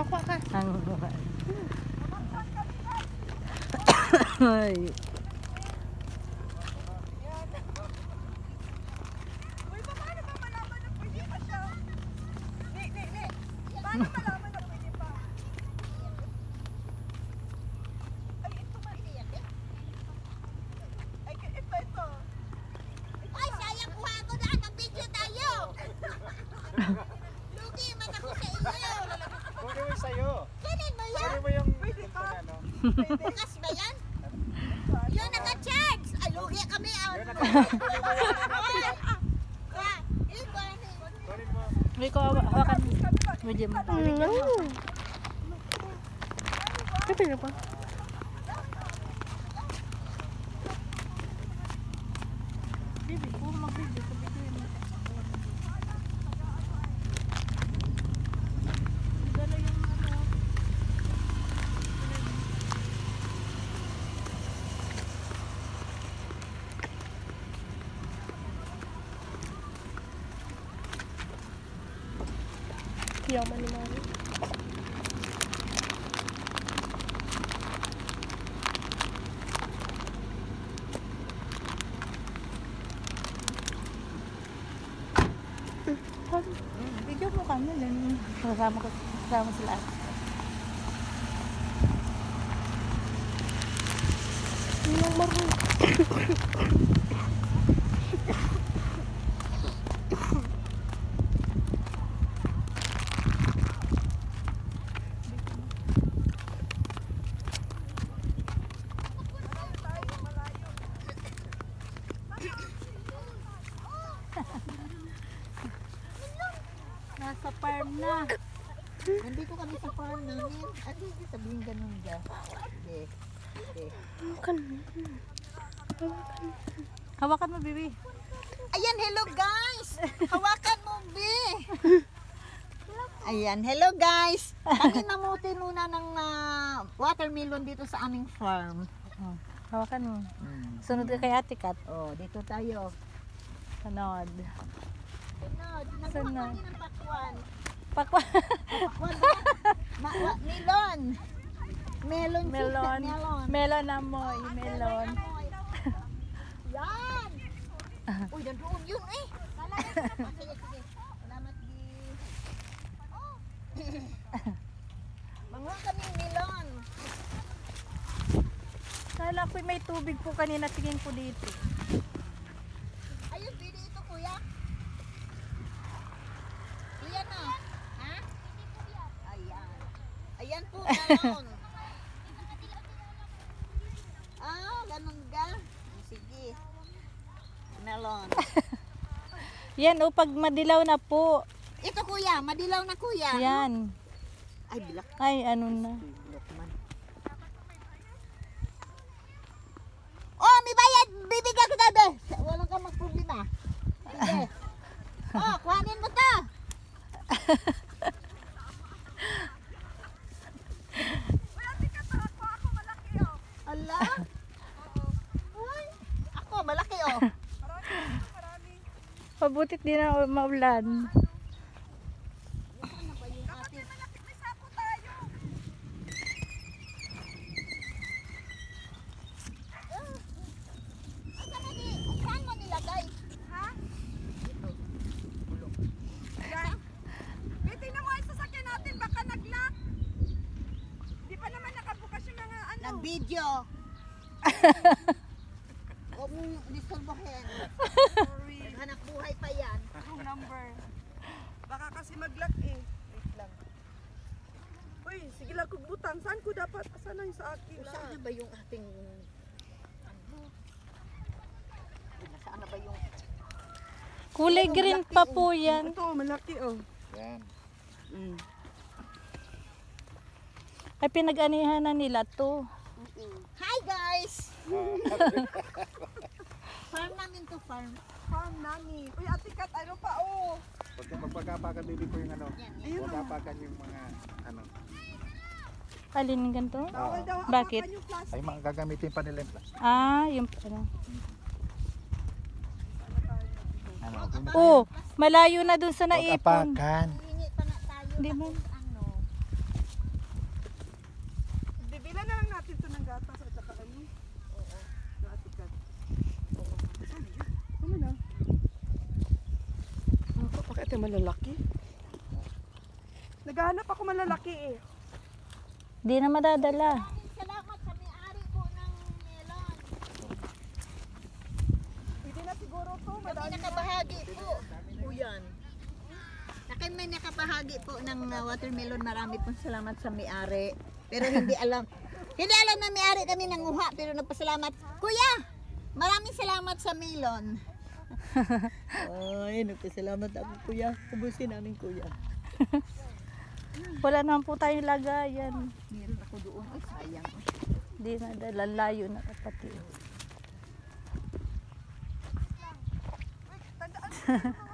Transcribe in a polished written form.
Kakwa ka. Ay. Uy, paano ba malaman na pwede pa siya? Paano malaman na pwede pa? Ay, ito ba? Ay, ito. Ay, sayang kuha ko na. Nag-video tayo. Lugi man ako sa iyo. Kunin mo sa'yo. Kunin mo yan. Kunin mo yung Pwede ka? ano. Bukas ba yan? Yung naka-charge. Ay, lugi kami. Yun, kunin mo yung kunin mo. May ko hawakan mo. Medium. Kapit na pa. Bibi, kung mag-video sa video mo. Dala yung ano. Yaman ni Mami. Video mo kami din. Kasama sila. Yung marunong. Nasa farm na. Nandito kami sa farm namin. At hindi sabihin ganun dyan. Hindi. Hawakan mo, Bibi. Ayan, hello guys! Hawakan mo, Bi! Ayan, hello guys! Kami namuti muna ng watermelon dito sa aming farm. Oh, hawakan mo. Sunod ka kay Ate Kat. Oh, dito tayo. Sunod. Sunod. Nagkuha Sunod. kami ng pakwan. Pakwa. Pakwan ba? Melon. Melon. Melon. Melon. Melon amoy. Melon. Yan! Uy, nandoon yun eh! Sige, sige. Salamat, Di. Manguha kami melon. Kala ko may tubig po kanina. Tingin ko dito. Ayun, pili ito, kuya. Iyan na. Ha? Ayan. Ayan po, melon. Ganun ka? Sige. Melon. Yan o, pag madilaw na po. Ito, kuya. Madilaw na, kuya. Yan. Ay, bilak. Ay, ano na. Bilak man. Oh, may bayad. Bibigyan kita, be. Walang ka magproblema. Sige. Oh, kuhanin mo to. Ala? Ay, ako, malaki oh. Pabutit din na maulan. Ano ba yung ating... Saan mo nilagay? Ha? Tingnan mo ang sasakyan natin, baka nag-lock. Di pa naman nakabukas yung mga ano. Nag-video. Huwag mong disturbahin. Sorry. Hanap buhay pa yan. Wrong number. Baka kasi mag-lock eh. Wait lang. Uy, sige lang kugbutan. Saan ko dapat? Saan na yung sa akin? Saan na ba yung ating... Ano? Saan na ba yung... Kulay green pa po yan. Ito, malaki oh. Yan. Ay, pinag-anihan na nila to. Hi guys! Farm namin to, farm. Farm namin. Uy, Ate Kat, ano pa oh. Pagka magpagkapakan din po yung ano. Ayun oh. Pagkapakan yung mga ano. Alin ganito? Bawal daw Bakit? apakan yung plastic. Ay, mga gagamitin pa nila yung plastic. Ah, yung ano. Ano? Oh, malayo na dun sa naipon. Pagkapakan. Hingi pa nga tayo. Di ba? Ano? gatas at saka ano. Oo. Naatikan. Oo. Ano na? Bakit ito malalaki? Naghahanap ako malalaki eh. Di na madadala. Maraming salamat sa may-ari po ng melon. Pwede na siguro to. Kami Madami na. nakabahagi po. Po yan. May nakabahagi po ng watermelon. Marami pong salamat sa may-ari. Pero hindi alam. Hindi alam na may-ari kami nanguha. Pero nagpasalamat. Kuya! Maraming salamat sa melon. Ay, nagpasalamat ako kuya. Ubusin namin kuya. Wala naman po tayong lagayan. Meron ako doon. Ay, sayang. Di na dala. Layo na kapatid. Tandaan mo.